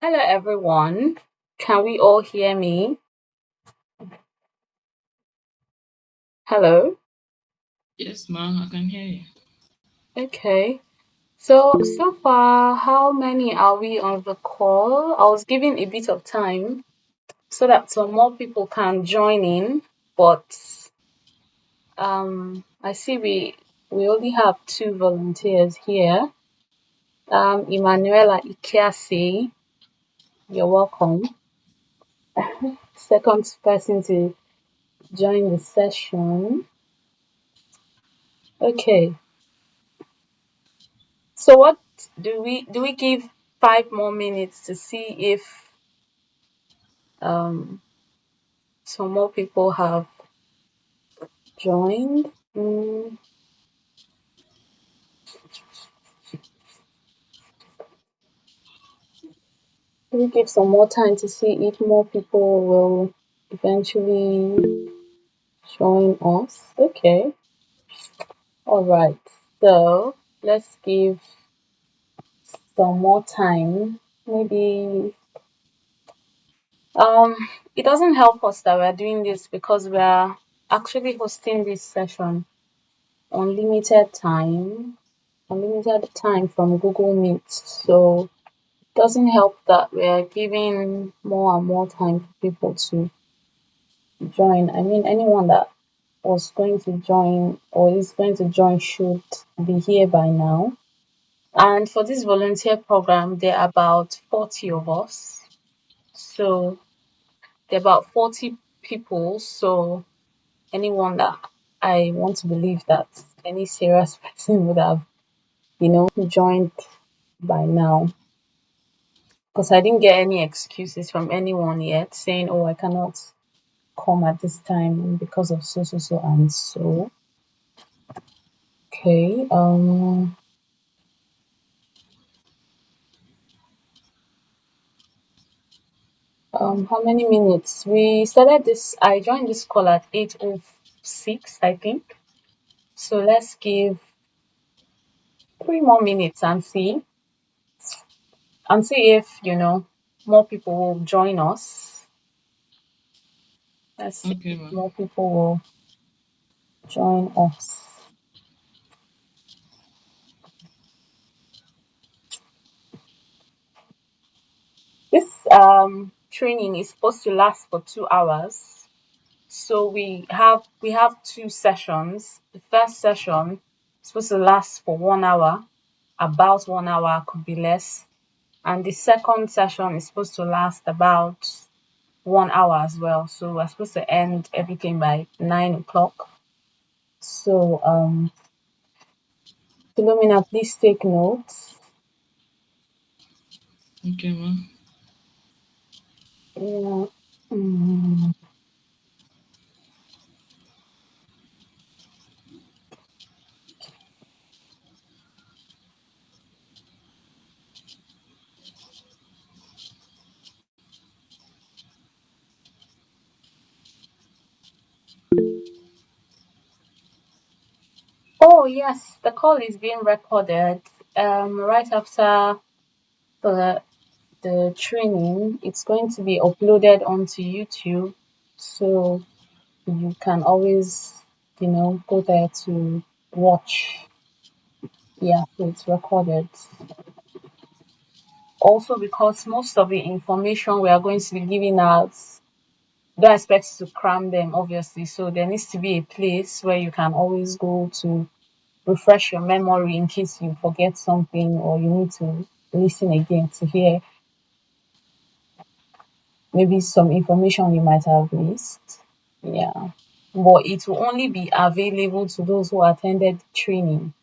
Hello, everyone. Can we all hear me? Hello. Yes, ma'am, I can hear you. Okay. So far, how many are we on the call? I was giving a bit of time so that some more people can join in, but I see we only have two volunteers here. Emanuela Ikiasi, you're welcome. Second person to join the session. Okay. So what do we give 5 more minutes to see if um some more people have joined? Do we give some more time to see if more people will eventually join us? Okay. All right. So let's give some more time. Maybe um it doesn't help us that we're doing this because we're actually hosting this session on limited time from Google Meet. So it doesn't help that we're giving more and more time for people to join. I mean, anyone that was going to join or is going to join should be here by now. And for this volunteer program, there are about 40 of us. So there are about 40 people. So anyone that I want to believe that any serious person would have, joined by now. Because I didn't get any excuses from anyone yet saying, oh, I cannot come at this time because of so, so, so, and so. Okay. How many minutes? We started this, I joined this call at 8:06, I think. So let's give 3 more minutes and see if, more people will join us. Let's see Okay, if ma'am. more people will join us. This training is supposed to last for 2 hours. So we have two sessions. The first session is supposed to last for 1 hour, about 1 hour, could be less. And the second session is supposed to last about 1 hour as well. So we're supposed to end everything by 9 o'clock. So Philomena, please take notes. Okay, ma'am. Yeah. Mm. Oh yes, the call is being recorded. Right after the the training, it's going to be uploaded onto YouTube, so you can always, go there to watch. Yeah, so it's recorded. Also, because most of the information we are going to be giving out, don't expect you to cram them, obviously. So there needs to be a place where you can always go to refresh your memory in case you forget something or you need to listen again to hear maybe some information you might have missed. Yeah. But it will only be available to those who attended training.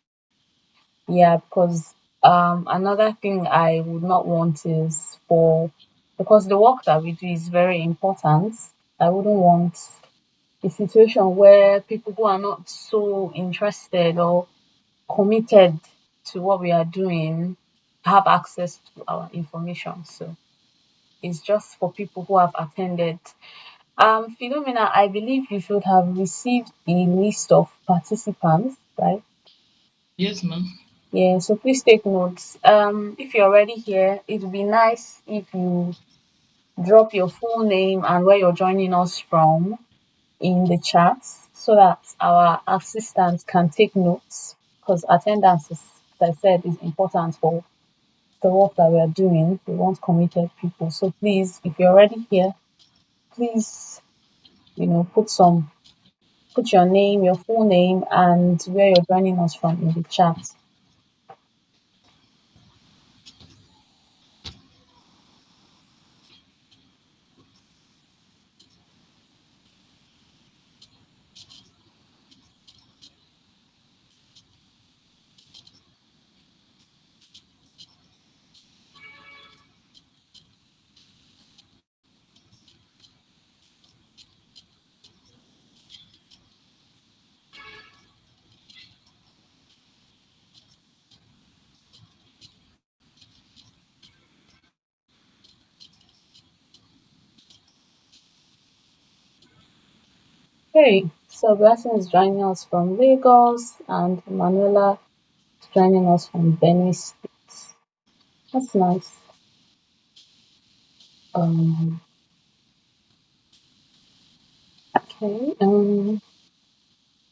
Yeah, because another thing I would not want is for because the work that we do is very important. I wouldn't want a situation where people who are not so interested or committed to what we are doing have access to our information. So it's just for people who have attended. Philomena, I believe you should have received a list of participants, right? Yes, ma'am. Yeah, so please take notes. If you're already here, it would be nice if you drop your full name and where you're joining us from in the chat so that our assistants can take notes because attendance is, as I said, is important for the work that we are doing. We want committed people. So please, if you're already here, please, put your name, your full name, and where you're joining us from in the chat. Hey, so Blessing is joining us from Lagos and Manuela is joining us from Benue State. That's nice. Um, okay.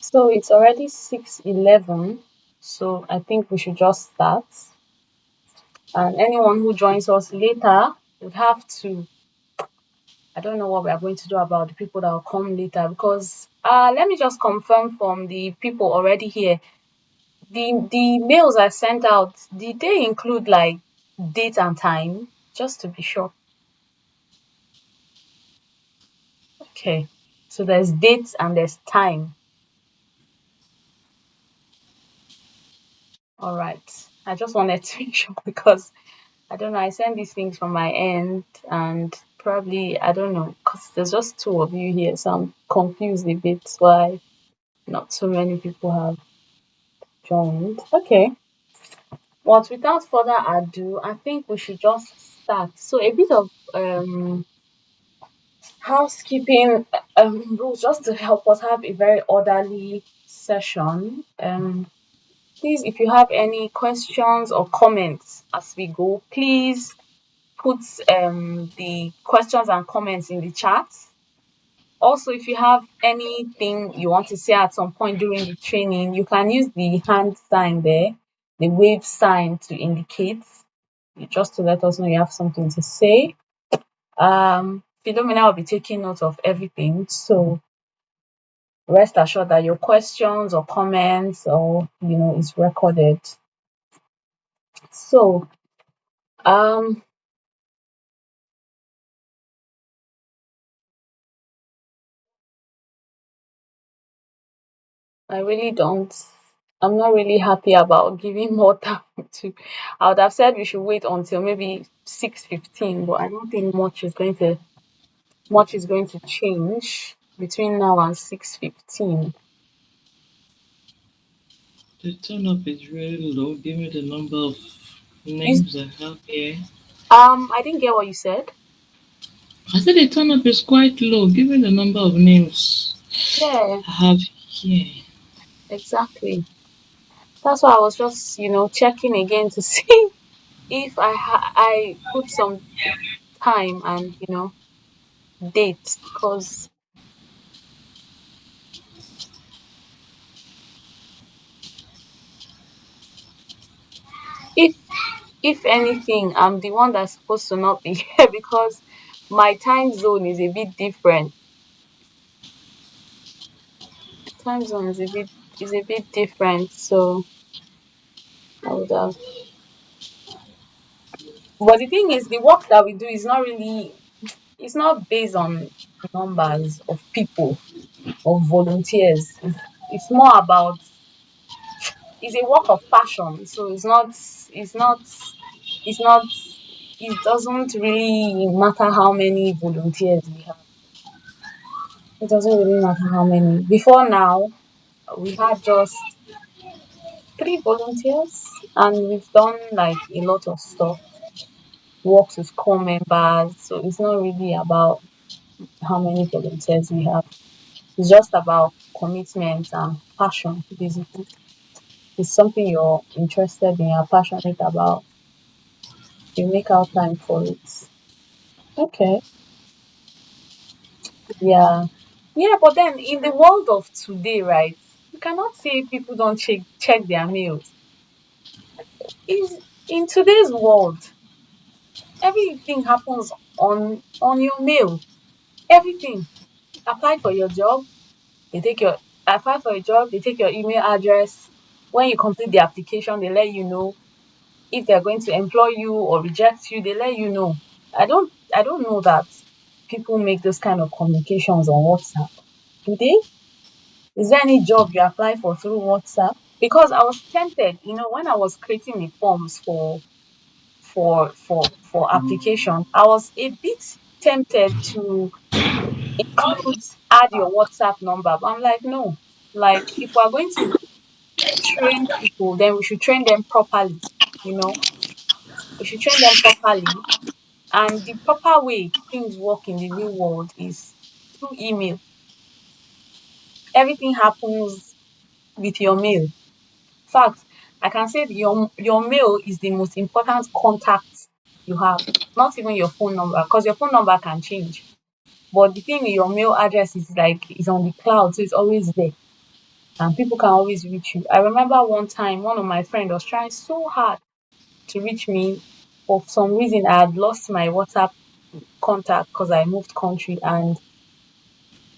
So it's already 6:11, so I think we should just start. And anyone who joins us later would have to. I don't know what we are going to do about the people that will come later because let me just confirm from the people already here. The mails I sent out, did they include like date and time? Just to be sure. Okay. So there's dates and there's time. All right. I just wanted to make sure because I don't know. I send these things from my end and probably I don't know because there's just two of you here, so I'm confused a bit why not so many people have joined. Okay. But without further ado, I think we should just start. So a bit of housekeeping rules just to help us have a very orderly session. Please, if you have any questions or comments as we go, please put the questions and comments in the chat. Also, if you have anything you want to say at some point during the training, you can use the hand sign there, the wave sign to indicate, just to let us know you have something to say. Philomena will be taking note of everything, so rest assured that your questions or comments or is recorded. So, um, I really don't. I'm not really happy about giving more time to. I would have said we should wait until maybe 6:15, but I don't think much is going to change between now and 6:15. The turn up is really low. Give me the number of Is names I have here. I didn't get what you said. I said the turn up is quite low. Give me the number of names Yeah, I have here. exactly. That's why I was just checking again to see if I put some time and date because if if anything, I'm the one that's supposed to not be here because my time zone is a bit different. Time zone is a bit different, so I would have. But the thing is, the work that we do is not really. It's not based on numbers of people or volunteers. It's more about. It's a work of passion, so it's not. It's not. It's not. It doesn't really matter how many volunteers we have. It doesn't really matter how many. Before now, we had just three volunteers, and we've done like a lot of stuff, works with core members. So it's not really about how many volunteers we have. It's just about commitment and passion, basically. it's something you're interested in, you're passionate about, you make out time for it. Okay. Yeah. Yeah, but then in the world of today, right, you cannot say people don't check their mails. Is in today's world, everything happens on your mail. Everything. Apply for your job, they take your apply for a job, they take your email address. When you complete the application, they let you know if they're going to employ you or reject you, they let you know. I don't know that people make those kind of communications on WhatsApp. Do they? Is there any job you apply for through WhatsApp? Because I was tempted, when I was creating the forms for application, I was a bit tempted to include add your WhatsApp number. But I'm like, no. Like if we're going to train people, then we should train them properly. You know, we should train them properly. And the proper way things work in the real world is through email. Everything happens with your mail. In fact, I can say that your mail is the most important contact you have, not even your phone number, because your phone number can change. But the thing with your mail address is like it's on the cloud, so it's always there. And people can always reach you. I remember one time one of my friends was trying so hard to reach me. For some reason, I had lost my WhatsApp contact because I moved country, and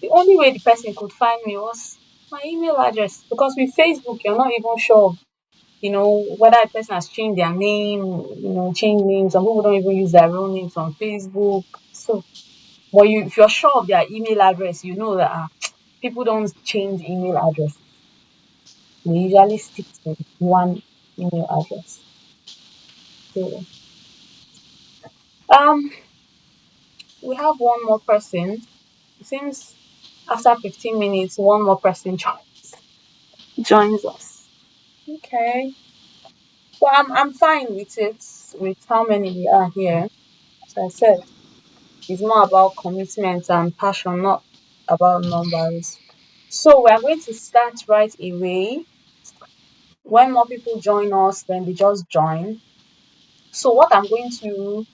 the only way the person could find me was my email address. Because with Facebook, you're not even sure, whether a person has changed their name, changed names. Some people don't even use their real names on Facebook. So, but if you're sure of their email address, you know that people don't change email address. They usually stick to one email address. So, um, we have one more person. It seems after 15 minutes, one more person joins us. Okay. Well, I'm fine with it, with how many we are here. As I said, it's more about commitment and passion, not about numbers. So we are going to start right away. When more people join us, then they just join. So what I'm going to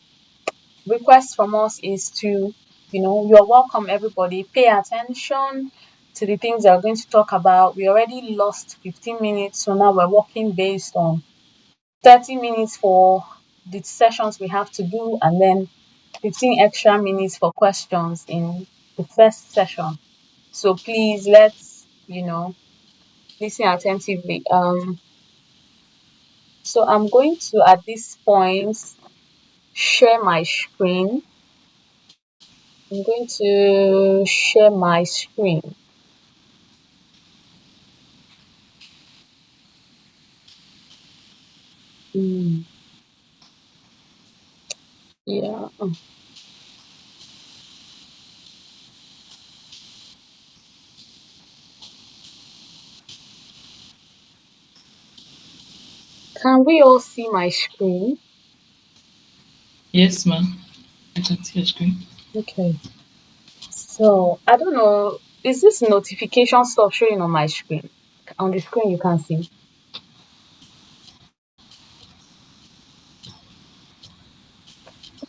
request from us is to, you're welcome, everybody. Pay attention to the things we are going to talk about. We already lost 15 minutes, so now we're working based on 30 minutes for the sessions we have to do, and then 15 extra minutes for questions in the first session. So please let's, listen attentively. So I'm going to at this point share my screen. I'm going to share my screen. Mm, yeah. Can we all see my screen? Yes, ma'am. I can see your screen. Okay. So I don't know. Is this notification stuff showing on my screen? On the screen you can see.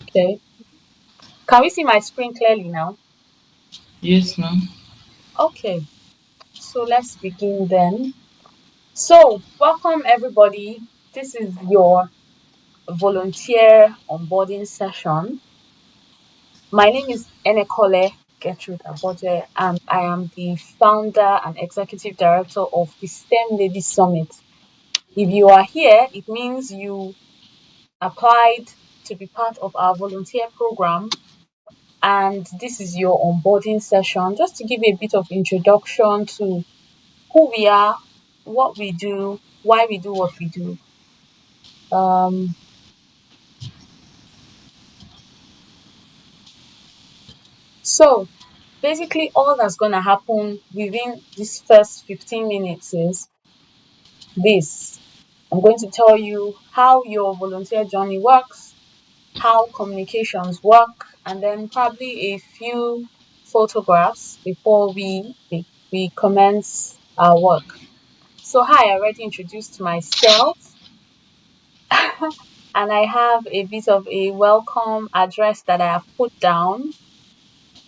Okay. Can we see my screen clearly now? Yes, ma'am. Okay. So let's begin then. So welcome everybody. This is your volunteer onboarding session. My name is Enekole Gertrude Aboje, and I am the founder and executive director of the STEM Ladies Summit. If you are here, it means you applied to be part of our volunteer program, and this is your onboarding session. Just to give you a bit of introduction to who we are, what we do, why we do what we do. Um, so basically, all that's going to happen within this first 15 minutes is this. I'm going to tell you how your volunteer journey works, how communications work, and then probably a few photographs before we commence our work. So, hi, I already introduced myself, and I have a bit of a welcome address that I have put down.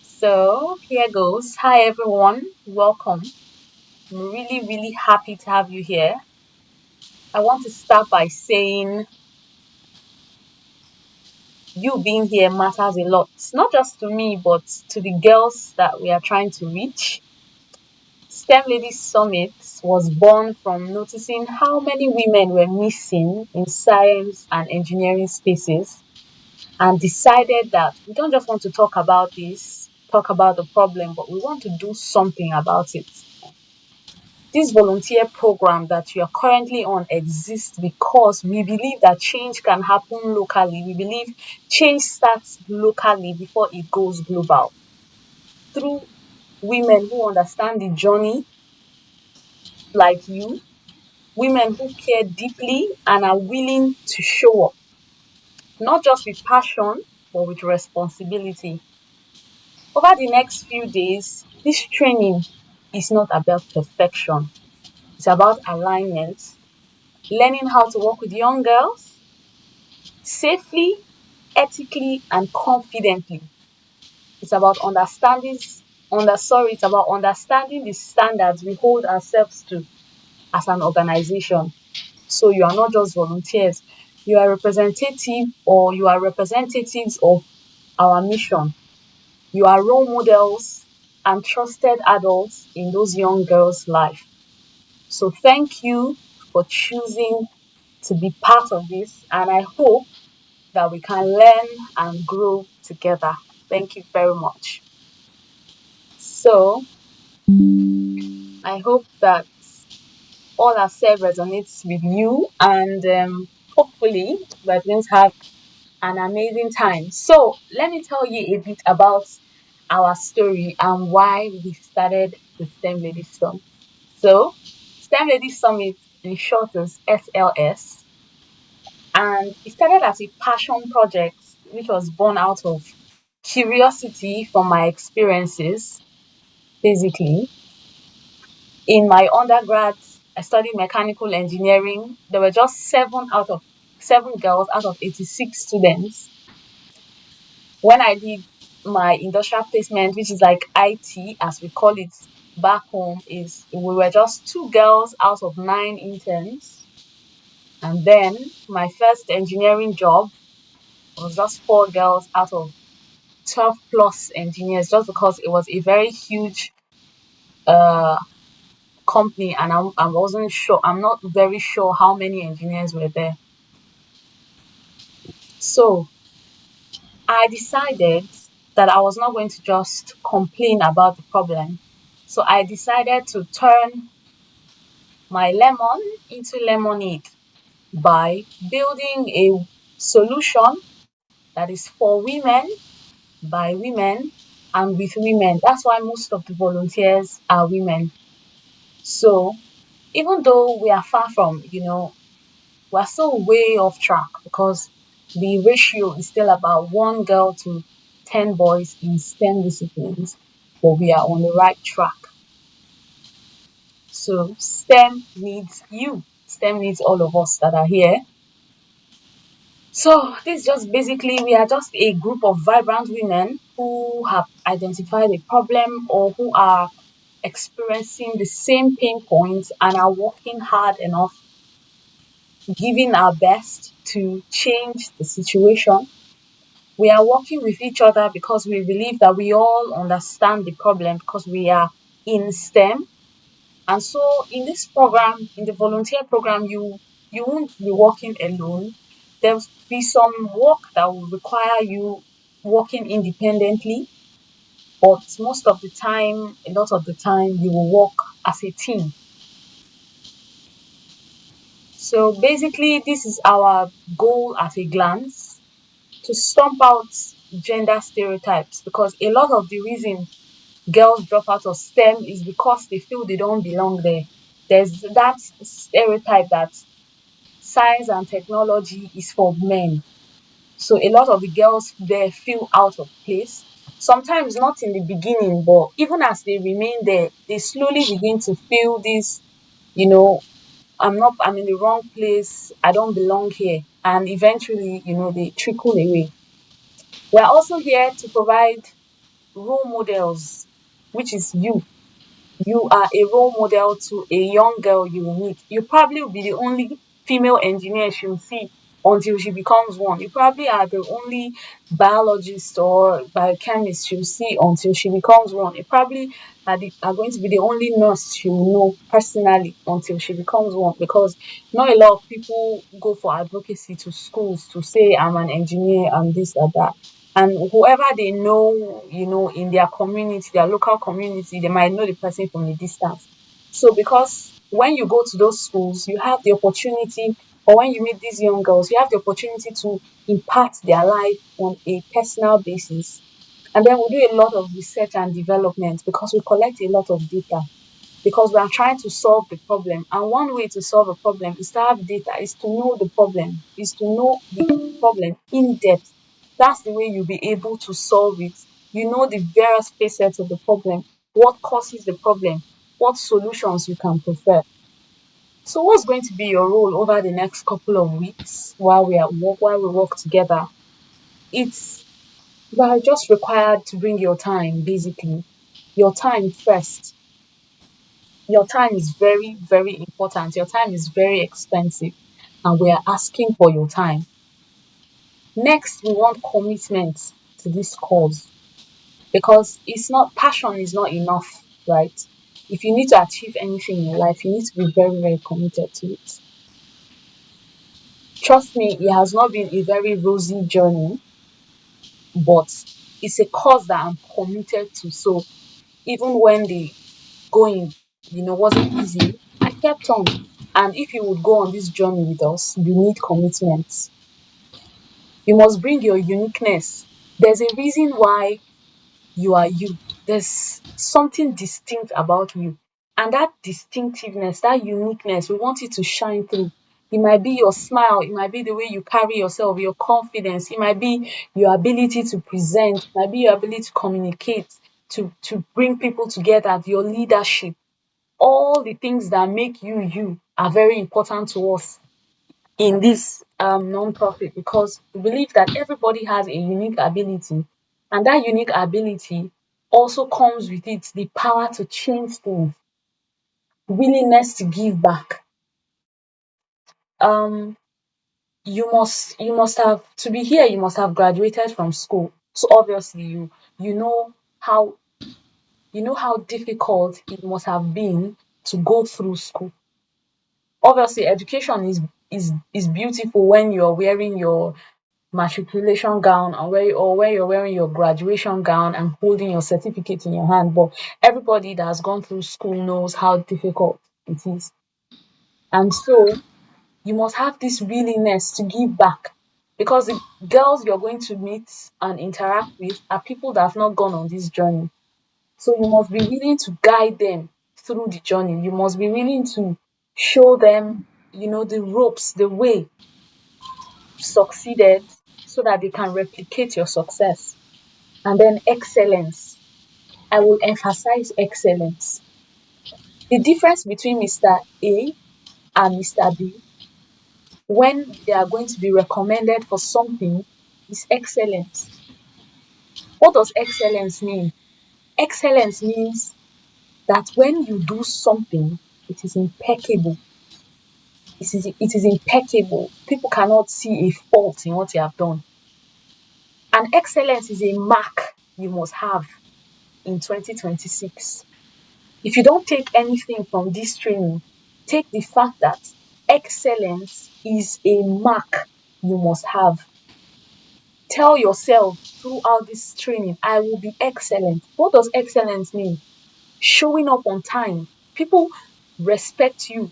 So, here goes. Hi, everyone. Welcome. I'm really, really happy to have you here. I want to start by saying you being here matters a lot, not just to me, but to the girls that we are trying to reach. STEM Ladies Summit was born from noticing how many women were missing in science and engineering spaces and decided that we don't just want to talk about this, talk about the problem, but we want to do something about it. This volunteer program that you are currently on exists because we believe that change can happen locally. We believe change starts locally before it goes global through women who understand the journey like you, women who care deeply and are willing to show up, not just with passion, but with responsibility. Over the next few days, this training is not about perfection, it's about alignment, learning how to work with young girls safely, ethically, and confidently. It's about it's about understanding the standards we hold ourselves to as an organization. So you are not just volunteers, you are representative or you are representatives of our mission. You are role models and trusted adults in those young girls' life. So thank you for choosing to be part of this, and I hope that we can learn and grow together. Thank you very much. So I hope that all I said resonates with you, and hopefully we're going to have an amazing time. So let me tell you a bit about our story and why we started the STEM Ladies Summit. So STEM Ladies Summit in short is SLS, and it started as a passion project which was born out of curiosity from my experiences. Basically, in my undergrad, I studied mechanical engineering. There were just seven girls out of 86 students. When I did my industrial placement, which is like IT as we call it back home, is we were just two girls out of nine interns. And then my first engineering job was just four girls out of 12 plus engineers, just because it was a very huge uh company, and I wasn't sure, I'm not very sure how many engineers were there. So I decided that I was not going to just complain about the problem. So I decided to turn my lemon into lemonade by building a solution that is for women, by women, and with women. That's why most of the volunteers are women. So even though we are far from, we're still way off track because the ratio is still about one girl to 10 boys in STEM disciplines, but we are on the right track. So STEM needs you, STEM needs all of us that are here. So this just basically, we are just a group of vibrant women who have identified a problem or who are experiencing the same pain points and are working hard enough, giving our best to change the situation. We are working with each other because we believe that we all understand the problem because we are in STEM. And so in this program, in the volunteer program, you won't be working alone. There'll be some work that will require you working independently, but most of the time, a lot of the time, you will work as a team. So basically, this is our goal at a glance, to stomp out gender stereotypes, because a lot of the reason girls drop out of STEM is because they feel they don't belong there. There's that stereotype that science and technology is for men. So a lot of the girls there feel out of place. Sometimes not in the beginning, but even as they remain there, they slowly begin to feel this, you know, I'm in the wrong place, I don't belong here. And eventually, they trickle away. We're also here to provide role models, which is you. You are a role model to a young girl you will meet. You probably will be the only female engineer she'll see until she becomes one. You probably are the only biologist or biochemist she'll see until she becomes one. You probably are going to be the only nurse she will know personally until she becomes one, because not a lot of people go for advocacy to schools to say, I'm an engineer, I'm this or that. And whoever they know, in their community, their local community, they might know the person from a distance. So because when you go to those schools, you have the opportunity, or when you meet these young girls, you have the opportunity to impact their life on a personal basis. And then we do a lot of research and development because we collect a lot of data, because we are trying to solve the problem. And one way to solve a problem is to have data, is to know the problem, is to know the problem in depth. That's the way you'll be able to solve it. You know the various facets of the problem, what causes the problem, what solutions you can prefer. So what's going to be your role over the next couple of weeks while we are at work, while we work together? It's You are just required to bring your time, basically. Your time first. Your time is very, very important. Your time is very expensive, and we are asking for your time. Next, we want commitment to this cause, because passion is not enough, right? If you need to achieve anything in your life, you need to be very, very committed to it. Trust me, it has not been a very rosy journey, but it's a cause that I'm committed to. So even when the going, wasn't easy, I kept on. And if you would go on this journey with us, you need commitment. You must bring your uniqueness. There's a reason why you are you. There's something distinct about you. And that distinctiveness, that uniqueness, we want it to shine through. It might be your smile, it might be the way you carry yourself, your confidence, it might be your ability to present, it might be your ability to communicate, to bring people together, your leadership. All the things that make you you are very important to us in this non-profit, because we believe that everybody has a unique ability, and that unique ability also comes with it the power to change things, willingness to give back. um you must have, to be here, you must have graduated from school, so obviously you know how how difficult it must have been to go through school. Obviously education is beautiful when you're wearing your matriculation gown, or where you're wearing your graduation gown and holding your certificate in your hand. But everybody that has gone through school knows how difficult it is. And so you must have this willingness to give back, because the girls you're going to meet and interact with are people that have not gone on this journey. So you must be willing to guide them through the journey. You must be willing to show them, the ropes, the way succeeded, so that they can replicate your success. And then excellence. I will emphasize excellence. The difference between Mr. A and Mr. B, when they are going to be recommended for something, is excellence. What does excellence mean? Excellence means that when you do something, it is impeccable. It is impeccable. People cannot see a fault in what you have done. And excellence is a mark you must have in 2026. If you don't take anything from this training, take the fact that excellence is a mark you must have. Tell yourself throughout this training, I will be excellent. What does excellence mean? Showing up on time. People respect you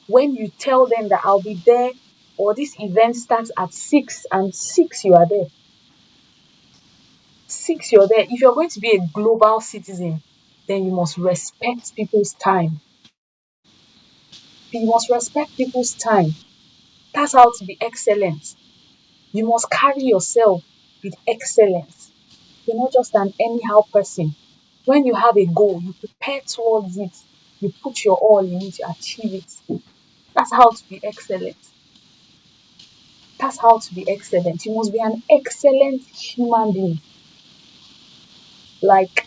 when you tell them that I'll be there, or this event starts at 6, and 6 you are there. 6 you're there. If you're going to be a global citizen, then you must respect people's time. You must respect people's time. That's how to be excellent. You must carry yourself with excellence. You're not just an anyhow person. When you have a goal, you prepare towards it. You put your all in it to achieve it. That's how to be excellent. That's how to be excellent. You must be an excellent human being. Like,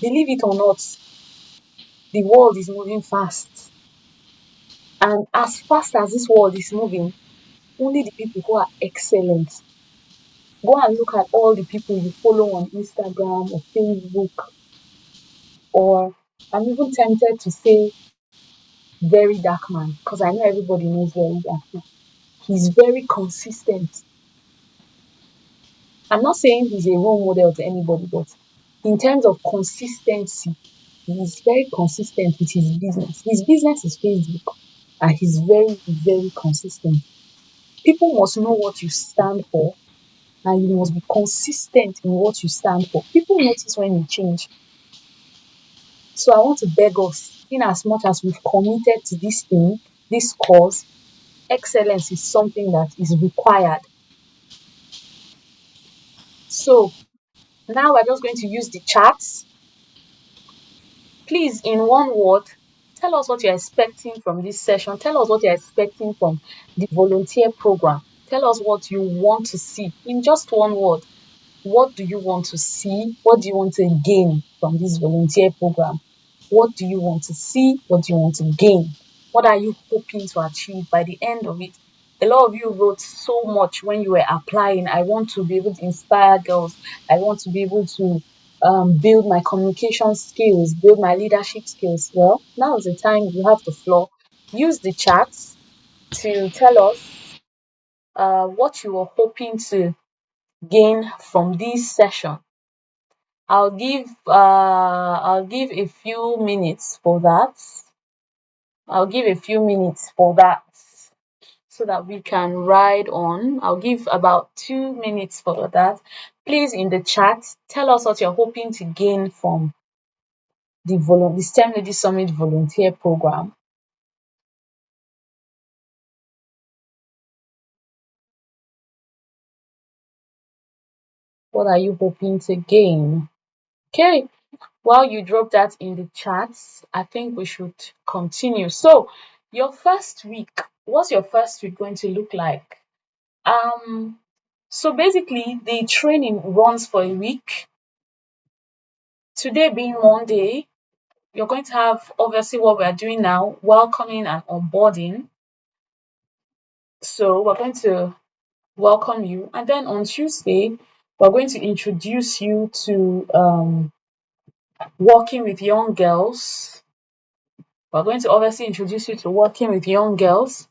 believe it or not, the world is moving fast. And as fast as this world is moving, only the people who are excellent. Go and look at all the people you follow on Instagram or Facebook, or I'm even tempted to say very dark man, because I know everybody knows very dark man. He's very consistent. I'm not saying he's a role model to anybody, but in terms of consistency, he's very consistent with his business. His business is Facebook, and he's very, very consistent. People must know what you stand for, and you must be consistent in what you stand for. People notice when you change. So I want to beg us, in as much as we've committed to this thing, this cause, excellence is something that is required. So now we're just going to use the charts. Please, in one word, tell us what you're expecting from this session. Tell us what you're expecting from the volunteer program. Tell us what you want to see in just one word. What do you want to see? What do you want to gain from this volunteer program? What do you want to see? What do you want to gain? What are you hoping to achieve by the end of it? A lot of you wrote so much when you were applying. I want to be able to inspire girls. I want to be able to build my communication skills, build my leadership skills. Well, now is the time you have the floor. Use the chats to tell us what you were hoping to gain from this session. I'll give a few minutes for that. I'll give a few minutes for that so that we can ride on. I'll give about 2 minutes for that. Please, in the chat, tell us what you're hoping to gain from the STEM Lady Summit volunteer program. What are you hoping to gain? Okay, while you drop that in the chats, I think we should continue. So, your first week, what's your first week going to look like? So basically, the training runs for a week. Today being Monday, you're going to have obviously what we are doing now, welcoming and onboarding. So we're going to welcome you, and then on Tuesday, we're going to introduce you to working with young girls. We're going to obviously introduce you to working with young girls,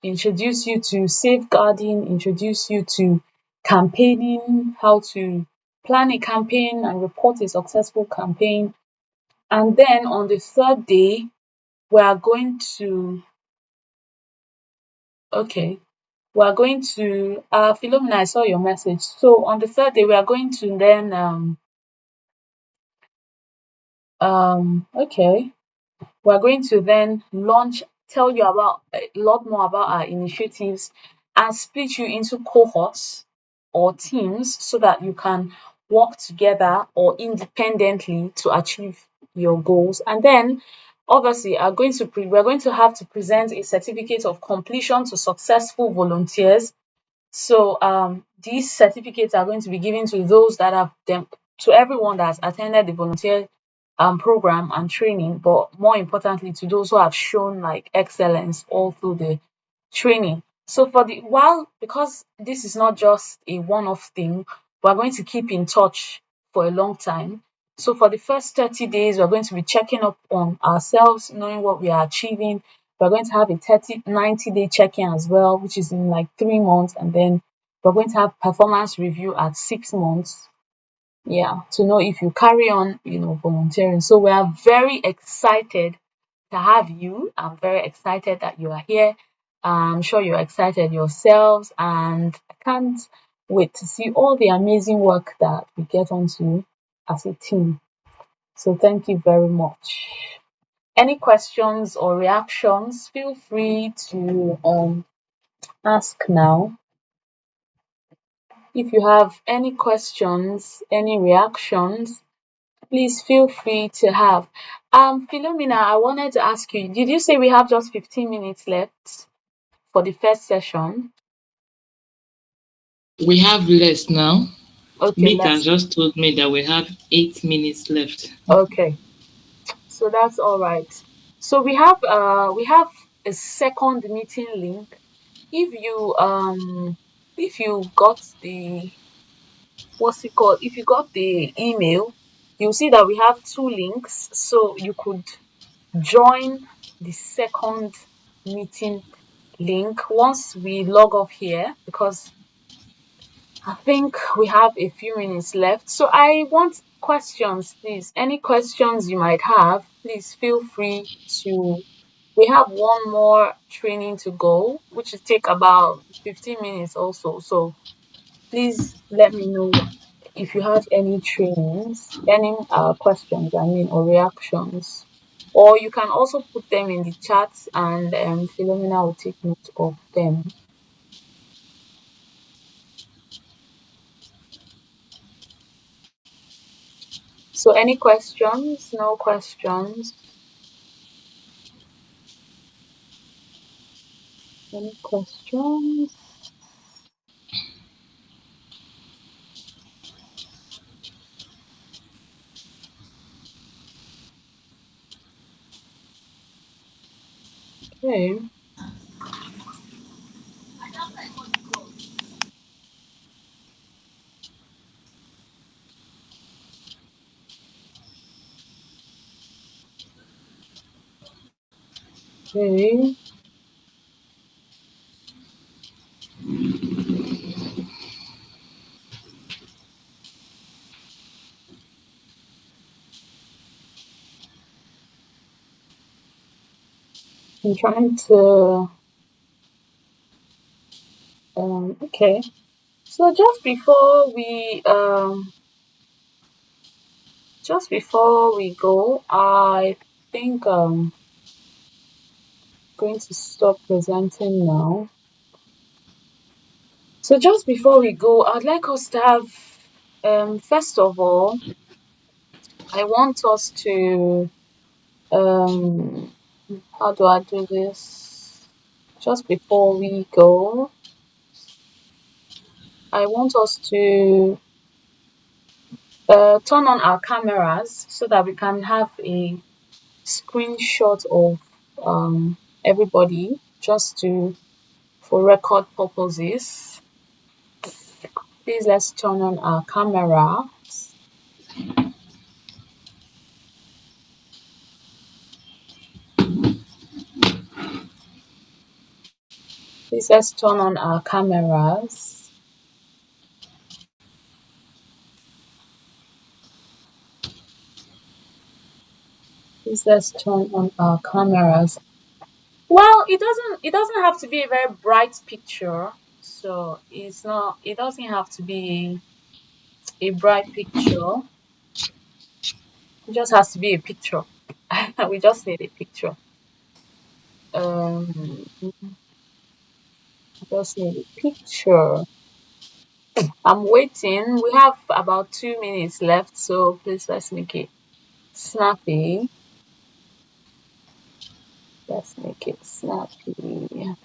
introduce you to safeguarding, introduce you to campaigning, how to plan a campaign and report a successful campaign. And then on the third day, we are going to, okay, we are going to, Philomena, I saw your message. So on the third day, we are going to then, okay, we're going to then launch, tell you about a lot more about our initiatives and split you into cohorts or teams so that you can work together or independently to achieve your goals. And then obviously we're going to have to present a certificate of completion to successful volunteers. So these certificates are going to be given to those that have them to everyone that has attended the volunteer program and training, but more importantly to those who have shown like excellence all through the training. So for the while, because this is not just a one-off thing, we're going to keep in touch for a long time. So for the first 30 days, we're going to be checking up on ourselves, knowing what we are achieving. We're going to have a 90-day check-in as well, which is in like 3 months, and then we're going to have performance review at 6 months. Yeah, to know if you carry on, volunteering. So we are very excited to have you. I'm very excited that you are here. I'm sure you're excited yourselves, and I can't wait to see all the amazing work that we get onto as a team. So thank you very much. Any questions or reactions, feel free to ask now. If you have any questions, any reactions, please feel free to have. Philomena, I wanted to ask you, did you say we have just 15 minutes left? for the first session? We have less now. Okay, Meet has let's. just told me that we have 8 minutes left. Okay, so that's all right. So we have a second meeting link. If you got the what's it called? If you got the email, you'll see that we have two links. So you could join the second meeting link once we log off here, because I think we have a few minutes left. So I want questions, please. Any questions you might have, please feel free to. We have one more training to go, which will take about 15 minutes also. So please let me know if you have any trainings, any questions, I mean, or reactions. Or you can also put them in the chat, and Philomena will take note of them. So any questions? No questions? Any questions? Okay. Okay. I'm trying to okay. So just before we go, I think going to stop presenting now. So just before we go, I'd like us to have first of all, I want us to um how do I do this? Just before we go, I want us to turn on our cameras so that we can have a screenshot of everybody, just to for record purposes. Please, let's turn on our camera. Please, let's turn on our cameras. Please, let's turn on our cameras. Well, it doesn't have to be a very bright picture. So it doesn't have to be a bright picture. It just has to be a picture. We just need a picture. Just need a picture. I'm waiting. We have about 2 minutes left, so please let's make it snappy. Let's make it snappy.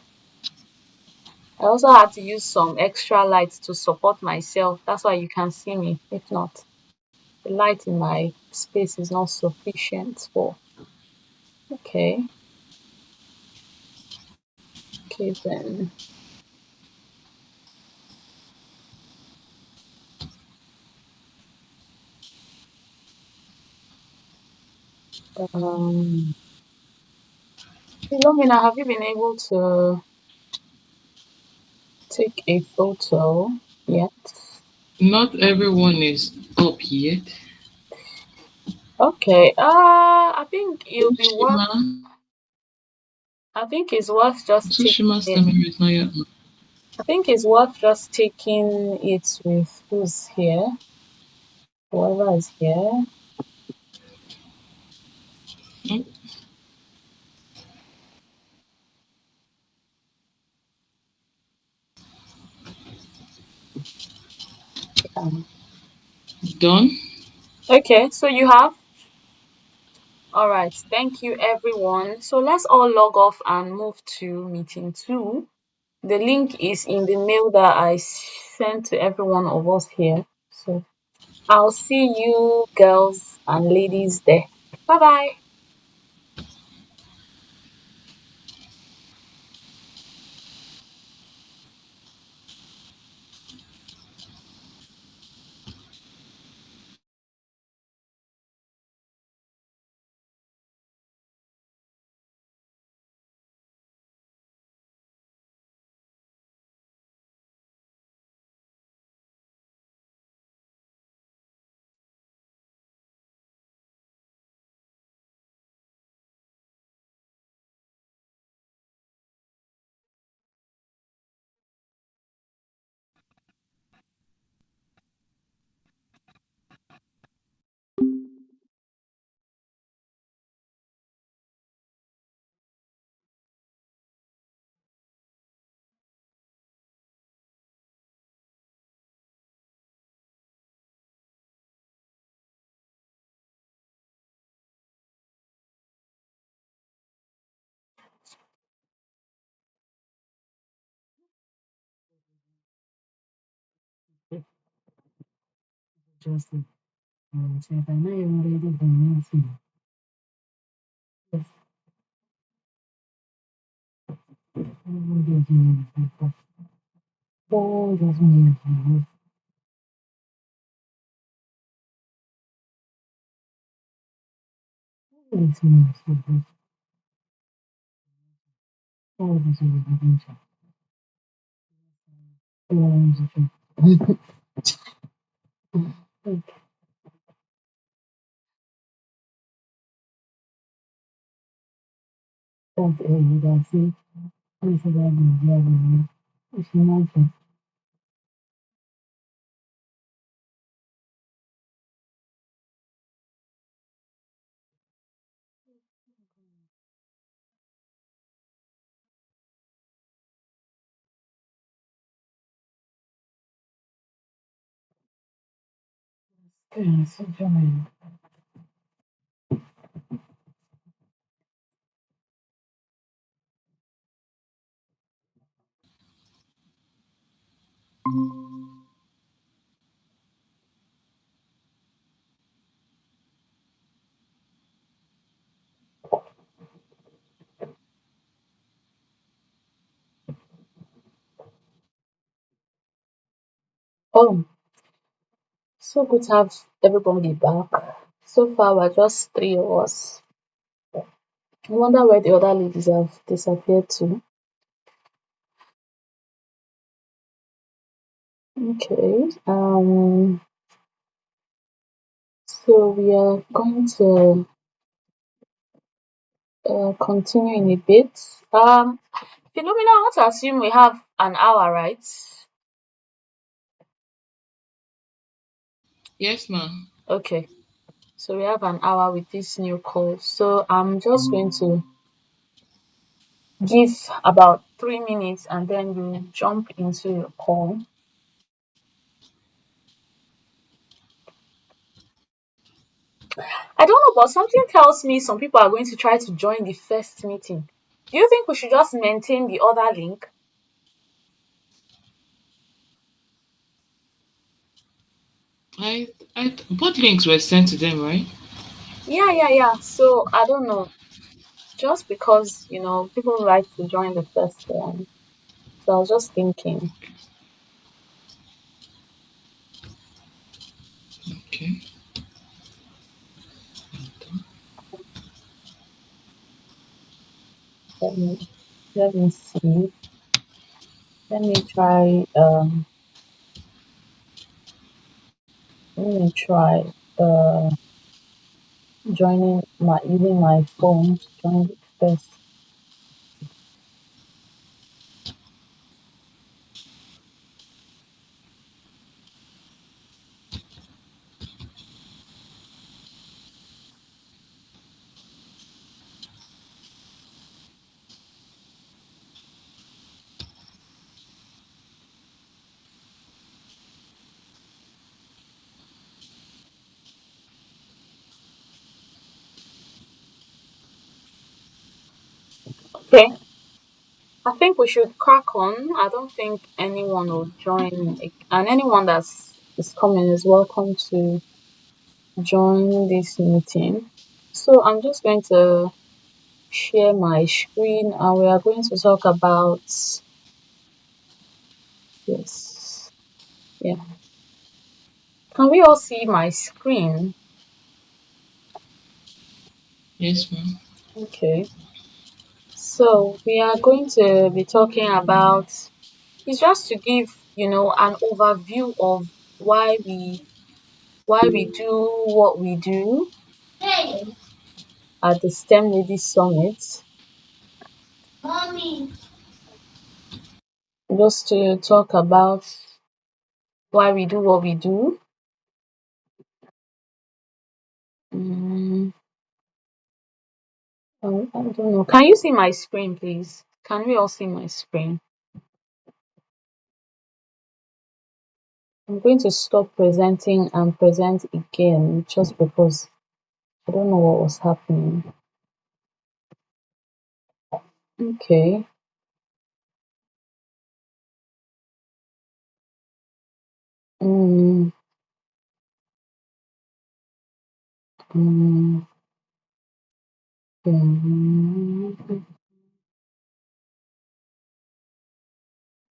I also had to use some extra lights to support myself. That's why you can see me. If not, the light in my space is not sufficient for. Okay, okay then. Um, Philomena, have you been able to take a photo yet? Not everyone is up yet. Okay. I think it'll be worth. Tushima, I think it's worth just taking Tushima's it. camera is not yet on. I think it's worth just taking it with who's here, whoever is here. Oh, Um, done. okay, so you have. All right. Thank you, everyone. So let's all log off and move to meeting two. The link is in the mail that I sent to every one of us here. So I'll see you girls and ladies there. Bye bye. Just so if I know you're already doing anything, just don't just me. Don't just me. It's me. So just all this is a potential. Don't you can see this is what I'm doing. If you want to, so join. Oh, so good to have everybody back. So far, we're just three of us. I wonder where the other ladies have disappeared to. Okay. So we are going to continue in a bit. Philomena, I want to assume we have an hour, right? Yes, ma'am. Okay. So we have an hour with this new call. So I'm just going to give about 3 minutes and then you jump into your call. I don't know, but something tells me some people are going to try to join the first meeting. Do you think we should just maintain the other link? I, both links were sent to them, right? Yeah, yeah, yeah. So I don't know. Just because, people like to join the first one. So I was just thinking, Okay. let me let me see. Let me try let me try joining my using my phone to join it first. Okay. I think we should crack on. I don't think anyone will join, and anyone that's is coming is welcome to join this meeting. So I'm just going to share my screen, and we are going to talk about this. Yeah. Can we all see my screen? Yes, ma'am. Okay. So we are going to be talking about, it's just to give, an overview of why we do what we do at the STEM Ladies Summit. Just to talk about why we do what we do. Mm, I don't know. Can you see my screen, please? Can we all see my screen? I'm going to stop presenting and present again just because I don't know what was happening. Okay. Mm, mm, mm.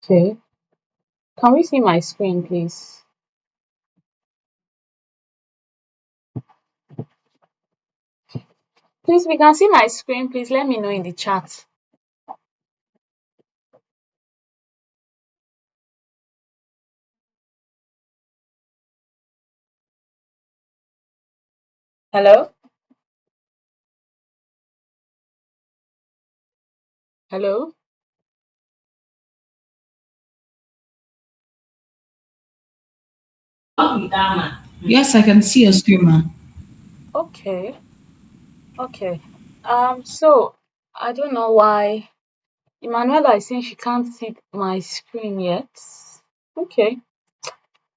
Okay. Can we see my screen, please? Please, we can see my screen. Please let me know in the chat. Hello? Hello? Yes, I can see your screen, ma'am. Okay. Okay. So I don't know why Emanuela is saying she can't see my screen yet. Okay.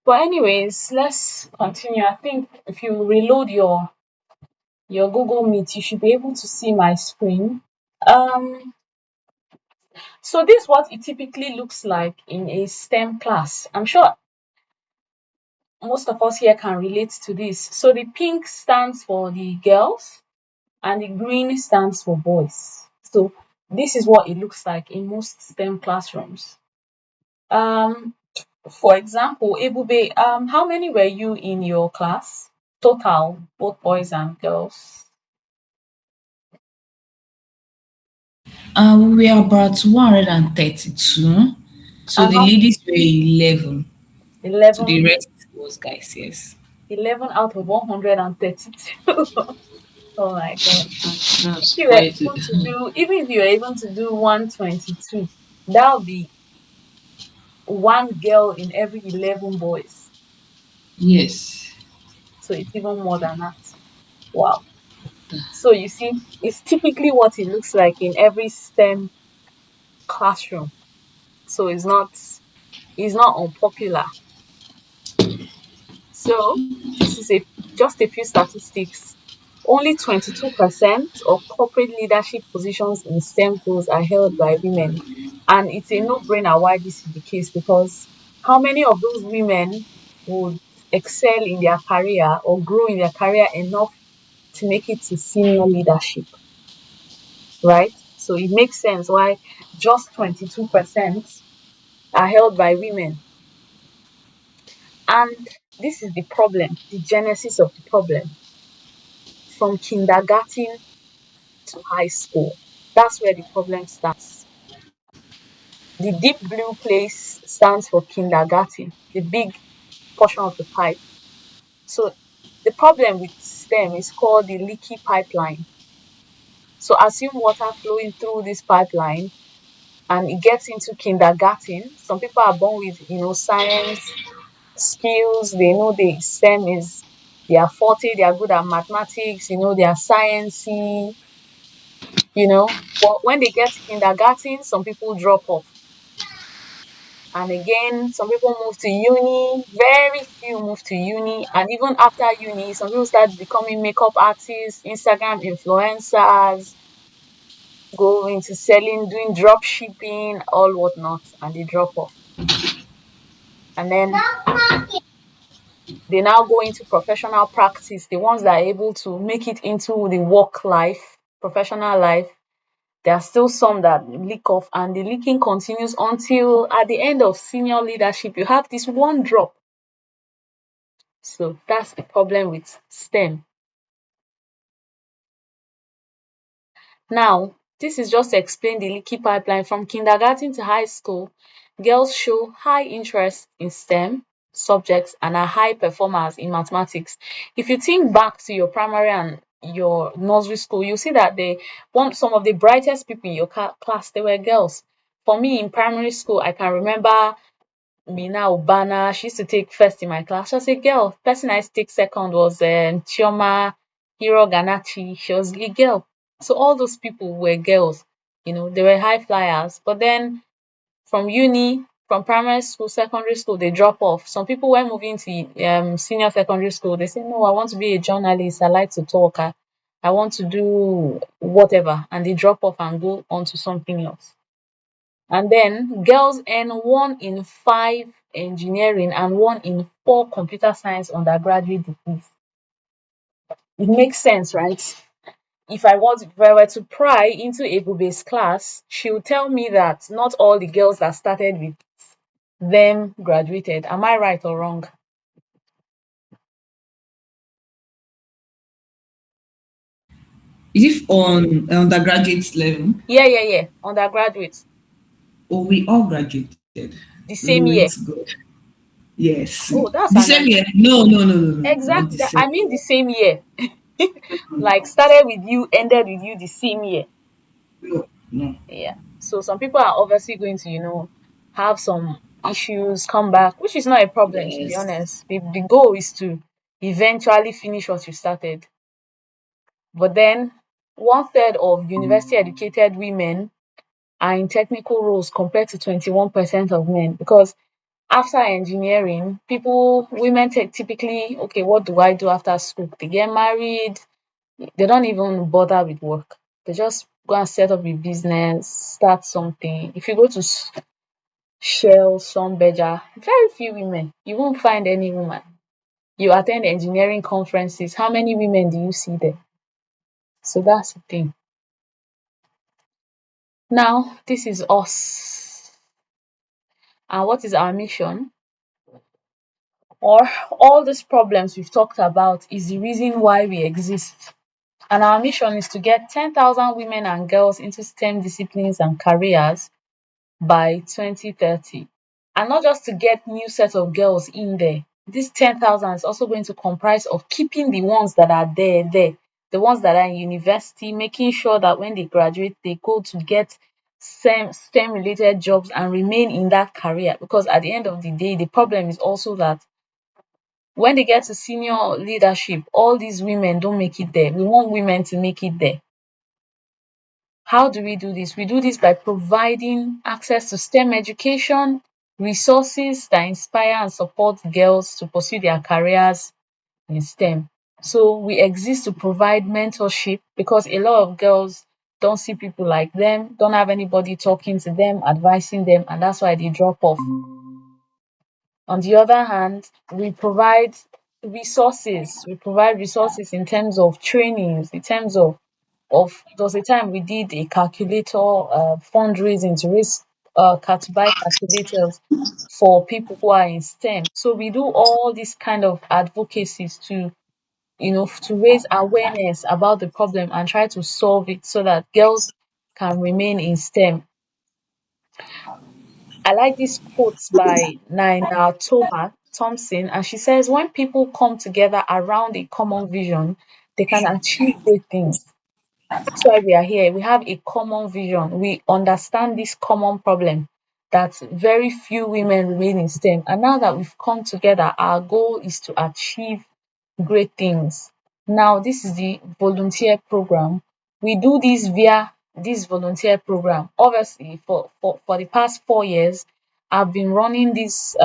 But anyways, let's continue. I think if you reload your Google Meet, you should be able to see my screen. Um, so this is what it typically looks like in a STEM class. I'm sure most of us here can relate to this. So the pink stands for the girls and the green stands for boys. So this is what it looks like in most STEM classrooms. Um, for example, Ebube, how many were you in your class? Total, both boys and girls. We are about 132. So And the how ladies were 11. So 11, the rest was guys, yes. 11 out of 132. Oh my god. That's If you were quite. able to do, even if you were able to do 122, that would be one girl in every 11 boys. Yes. So it's even more than that. Wow. So you see, it's typically what it looks like in every STEM classroom. So it's not unpopular. So this is a just a few statistics. Only 22% of corporate leadership positions in STEM fields are held by women. And it's a no-brainer why this is the case, because how many of those women would excel in their career or grow in their career enough to make it to senior leadership, right? So it makes sense why just 22% are held by women. And this is the problem, the genesis of the problem. From kindergarten to high school, that's where the problem starts. The deep blue place stands for kindergarten, the big portion of the pipe. So the problem with STEM is called the leaky pipeline. So assume water flowing through this pipeline and it gets into kindergarten. Some people are born with, science skills. They know the STEM is their forte. They are good at mathematics. They are sciencey. But when they get to kindergarten, some people drop off. And again, some people move to uni. Very few move to uni. And even after uni, some people start becoming makeup artists, Instagram influencers, go into selling, doing drop shipping, all whatnot, and they drop off. And then they now go into professional practice, the ones that are able to make it into the work life, professional life. There are still some that leak off, and the leaking continues until at the end of senior leadership, you have this one drop. So that's the problem with STEM. Now, this is just to explain the leaky pipeline from kindergarten to high school. Girls show high interest in STEM subjects and are high performers in mathematics. If you think back to your primary and your nursery school, you see that they want some of the brightest people in your class, they were girls. For me in primary school, I can remember Mina Ubana. She used to take first in my class. She was a girl. Person I used to take second was Chioma Hiro Ganachi. She was a girl. So all those people were girls. They were high flyers. But then from uni, from primary school, secondary school, they drop off. Some people were moving to senior secondary school. They say, no, I want to be a journalist. I like to talk. I want to do whatever. And they drop off and go on to something else. And then girls earn 1 in 5 engineering and 1 in 4 computer science undergraduate degrees. It makes sense, right? If I were to pry into a based class, she would tell me that not all the girls that started with them graduated. Am I right or wrong? Is it on undergraduate level? Yeah, yeah, yeah. Undergraduates. Or we all graduated? The same Glory year. to God. Yes. Oh, that's The an same year. No, no, no, no, no. Not the exactly. same. I mean the same year. Like started with you, ended with you the same year. No, no. Yeah. So some people are obviously going to, have some issues, come back, which is not a problem, to be Yes. honest. The goal is to eventually finish what you started. But then 1/3 of university educated women are in technical roles compared to 21% of men. Because after engineering, women take typically, okay, what do I do after school? They get married, they don't even bother with work. They just go and set up a business, start something. If you go to Shell, Sunbeja, very few women. You won't find any woman. You attend engineering conferences, how many women do you see there? So that's the thing. Now, this is us. And what is our mission? Or all these problems we've talked about is the reason why we exist. And our mission is to get 10,000 women and girls into STEM disciplines and careers by 2030. And not just to get new set of girls in there. This 10,000 is also going to comprise of keeping the ones that are there, the ones that are in university, making sure that when they graduate, they go to get STEM related jobs and remain in that career. Because at the end of the day, the problem is also that when they get to senior leadership, all these women don't make it there. We want women to make it there. How do we do this? We do this by providing access to STEM education, resources that inspire and support girls to pursue their careers in STEM. So we exist to provide mentorship because a lot of girls don't see people like them, don't have anybody talking to them, advising them, and that's why they drop off. On the other hand, we provide resources. We provide resources in terms of trainings, in terms of there was a time we did a calculator fundraising to raise to buy calculators for people who are in STEM. So we do all these kind of advocacies to to raise awareness about the problem and try to solve it so that girls can remain in STEM. I like this quote by Nina Thompson, and she says, when people come together around a common vision, they can achieve great things. That's why we are here. We have a common vision. We understand this common problem that very few women remain in STEM. And now that we've come together, our goal is to achieve great things. Now, this is the volunteer program. We do this via this volunteer program. Obviously, for the past 4 years, I've been running this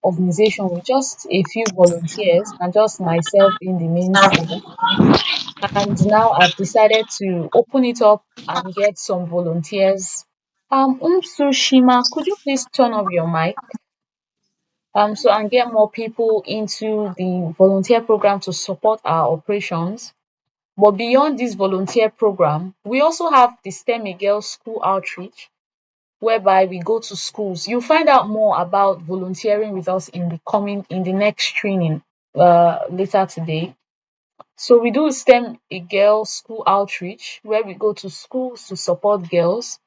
organization with just a few volunteers and just myself being the mainstay. And now I've decided to open it up and get some volunteers. Shima, could you please turn off your mic? So and get more people into the volunteer program to support our operations. But beyond this volunteer program, we also have the STEM Girls School Outreach, whereby we go to schools. You'll find out more about volunteering with us in the next training later today. So we do STEM a girls school outreach where we go to schools to support girls,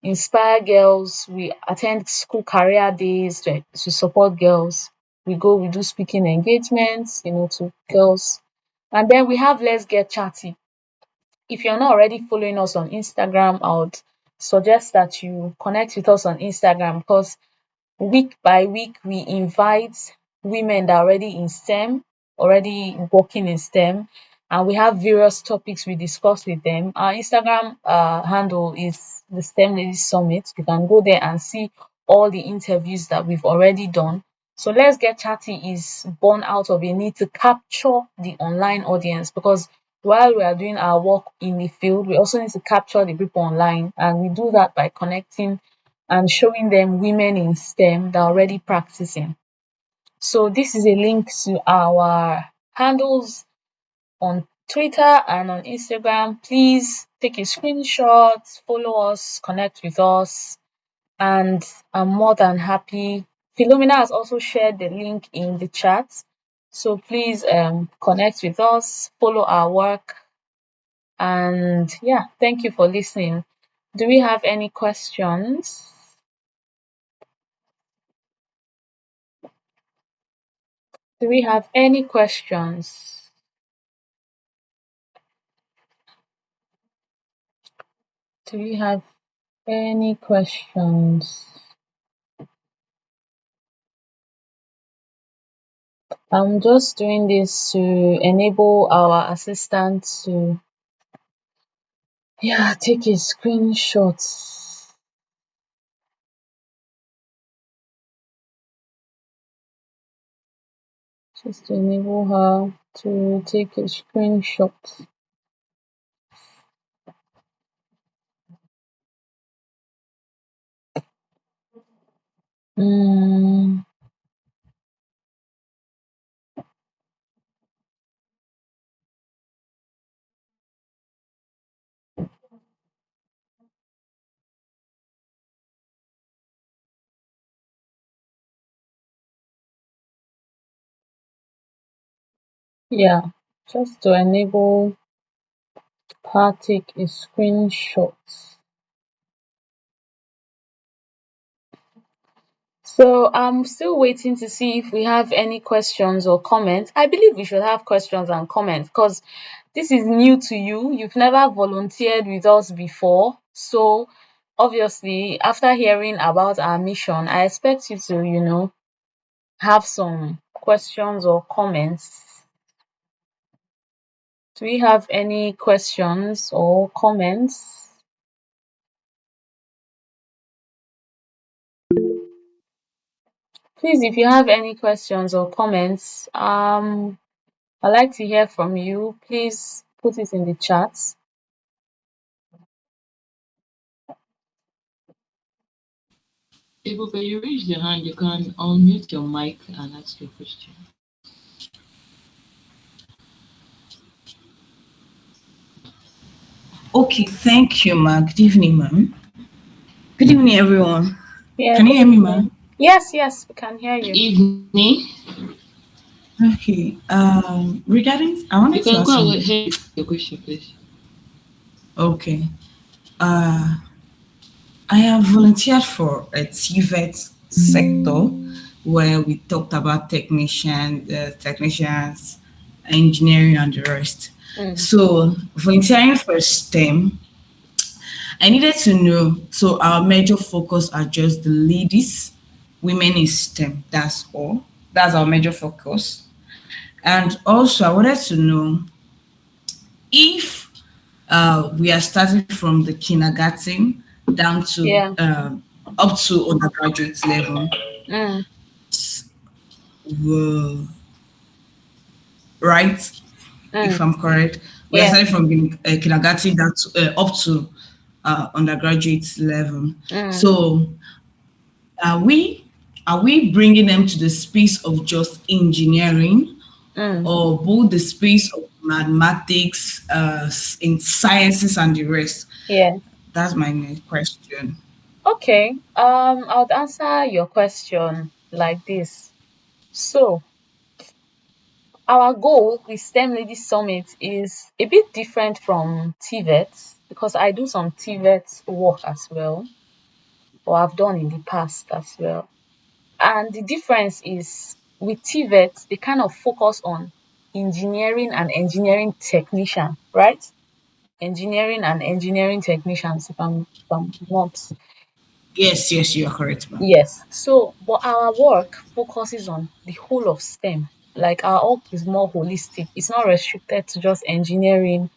inspire girls. We attend school career days to support girls. We do speaking engagements, to girls. And then we have Let's Get Chatty. If you're not already following us on Instagram, I would suggest that you connect with us on Instagram because week by week we invite women that are already in STEM, already working in STEM, and we have various topics we discuss with them. Our Instagram handle is the STEM Ladies Summit. You can go there and see all the interviews that we've already done. So Let's Get Chatty is born out of a need to capture the online audience because while we are doing our work in the field, we also need to capture the people online, and we do that by connecting and showing them women in STEM that are already practicing. So this is a link to our handles on Twitter and on Instagram. Please take a screenshot, follow us, connect with us, and I'm more than happy. Philomena has also shared the link in the chat. So please connect with us, follow our work, and yeah, thank you for listening. Do we have any questions? Do we have any questions? Do we have any questions? I'm just doing this to enable our assistant to, yeah, take a screenshot. Just to enable her to take a screenshot. Mm, yeah, just to enable her take a screenshot. So I'm still waiting to see if we have any questions or comments. I believe we should have questions and comments because this is new to you. You've never volunteered with us before. So obviously, after hearing about our mission, I expect you to, have some questions or comments. Do we have any questions or comments? Please, if you have any questions or comments, I'd like to hear from you. Please put it in the chat. If you raise your hand, you can unmute your mic and ask your question. Okay, thank you, ma. Good evening, ma'am. Good evening, everyone. Yeah, Can you good hear me, ma'am? evening. Yes, yes, we can hear you. Evening. Okay. Regarding, I You wanted to can ask go some. ahead with your question, please. Okay. Uh, I have volunteered for a TVET sector where we talked about technicians, engineering, and the rest. Mm, So, volunteering for STEM, I needed to know. So, our major focus are just the ladies, women in STEM. That's all. That's our major focus. And also, I wanted to know if we are starting from the kindergarten down to yeah. up to undergraduate level, Mm, uh, right? If mm, I'm correct. We are Yeah. starting from kindergarten down to, up to undergraduate level. Mm, So are we bringing them to the space of just engineering, mm. or both the space of mathematics, in sciences and the rest? Yeah. That's my next question. Okay. I'll answer your question like this. So, our goal with STEM Ladies Summit is a bit different from TVET because I do some TVET work as well, or I've done in the past as well. And the difference is with TVET, they kind of focus on engineering and engineering technician, right? Engineering and engineering technicians, if I'm not. Yes, yes, you are correct, ma'am. Yes. So, but our work focuses on the whole of STEM. Like our work is more holistic. It's not restricted to just engineering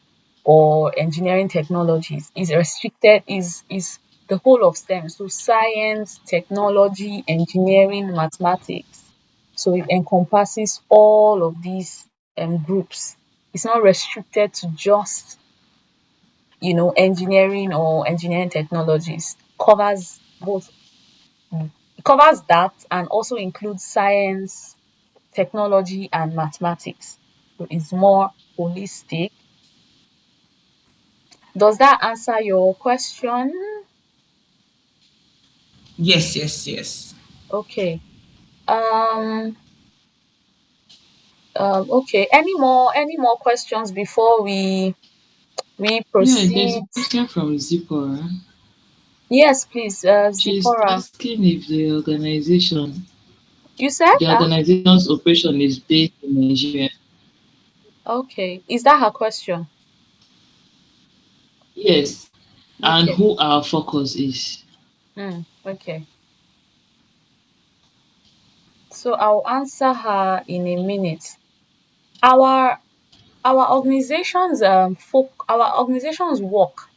or engineering technologies. It's restricted is the whole of STEM. So science, technology, engineering, mathematics. So it encompasses all of these groups. It's not restricted to just engineering or engineering technologies. Covers that and also includes science, technology, and mathematics. So it's more holistic. Does that answer your question? Yes, yes, yes. Okay. Um, okay. Any more questions before we Yeah, there's a proceed? question from Zipporah. Yes, please, She's Zipporah. asking if You said the that? organization's operation is based in Nigeria. Okay. Is that her question? Yes, and Okay. who our focus is. Okay. So I'll answer her in a minute. Our our organization's work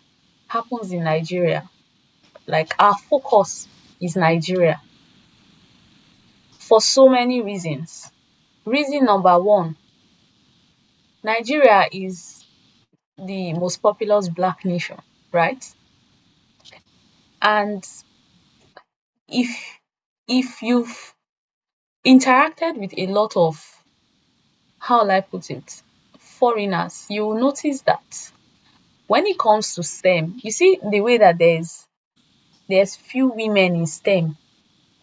happens in Nigeria. Like our focus is Nigeria for so many reasons. Reason number one, Nigeria is the most populous black nation, right? And if if you've interacted with a lot of, how will I put it, foreigners, you will notice that when it comes to STEM, you see the way that there's few women in STEM,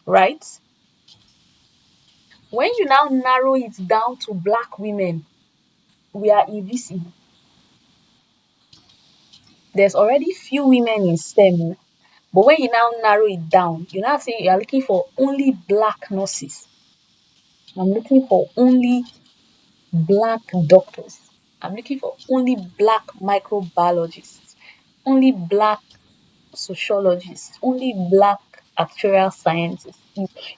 right? When you now narrow it down to black women, we are invisible. There's already few women in STEM, oh, but when you now narrow it down, you now say you are looking for only black nurses. I'm looking for only black doctors. I'm looking for only black microbiologists, only black sociologists, only black actuarial scientists.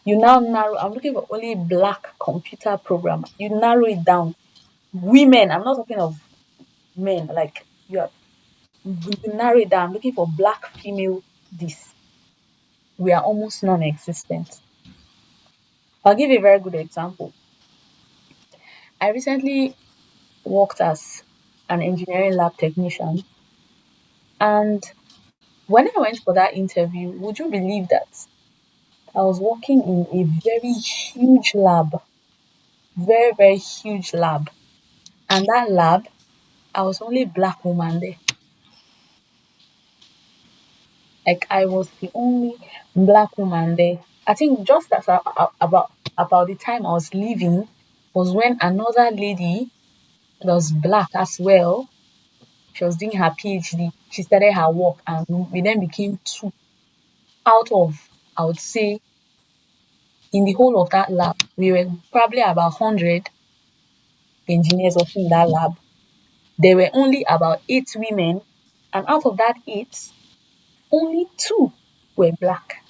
You now narrow, I'm looking for only black computer programmer. You narrow it down. Women, I'm not talking of men, like you narrow it down. I'm looking for black female this. We are almost non-existent. I'll give you a very good example. I recently worked as an engineering lab technician, and when I went for that interview, would you believe that I was working in a very huge lab, very, very huge lab. And that lab, I was only black woman there. Like I was the only black woman there. I think just as about the time I was leaving was when another lady that was black as well. She was doing her PhD. She started her work, and we then became two out of, I would say, in the whole of that lab. We were probably about 100 engineers working in that lab. There were only about 8 women, and out of that eight, only two were black.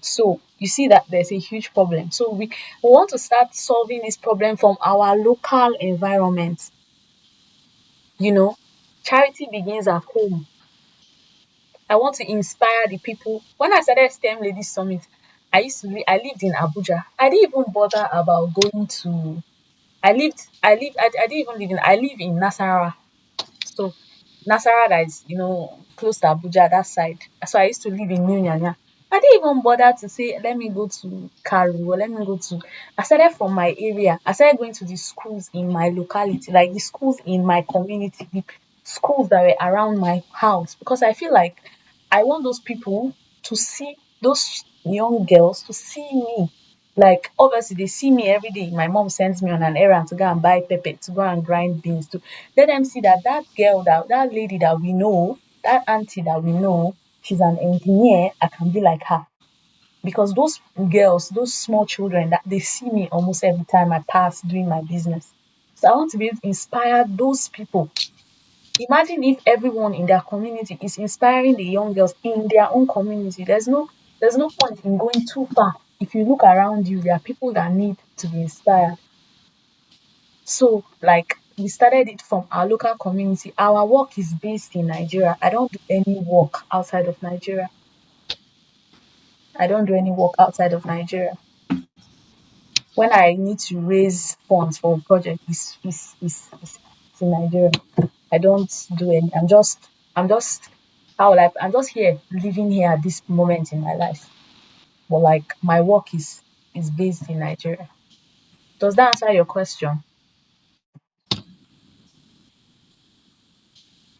So you see that there's a huge problem. So we want to start solving this problem from our local environment. You know, charity begins at home. I want to inspire the people. When I started STEM Ladies Summit, I lived in Abuja. I didn't even bother about going to I didn't even live in, I live in Nasarawa. So Nasarawa that is, close to Abuja, that side. So I used to live in New Nyanya. I didn't even bother to say, let me go to Karu or let me go to. I started from my area. I started going to the schools in my locality, like the schools in my community, the schools that were around my house, because I feel like I want those people to see those young girls to see me. Like obviously they see me every day. My mom sends me on an errand to go and buy pepper, to go and grind beans, to let them see that that girl, that lady that we know, that auntie that we know, she's an engineer. I can be like her, because those girls, those small children, that they see me almost every time I pass doing my business. So I want to be able to inspire those people. Imagine if everyone in their community is inspiring the young girls in their own community. There's no point in going too far. If you look around you, there are people that need to be inspired. So, like, we started it from our local community. Our work is based in Nigeria. I don't do any work outside of Nigeria. I don't do any work outside of Nigeria. When I need to raise funds for a project, it's in Nigeria. I don't do any. I'm just I'm just here, living here at this moment in my life. But like my work is based in Nigeria. Does that answer your question?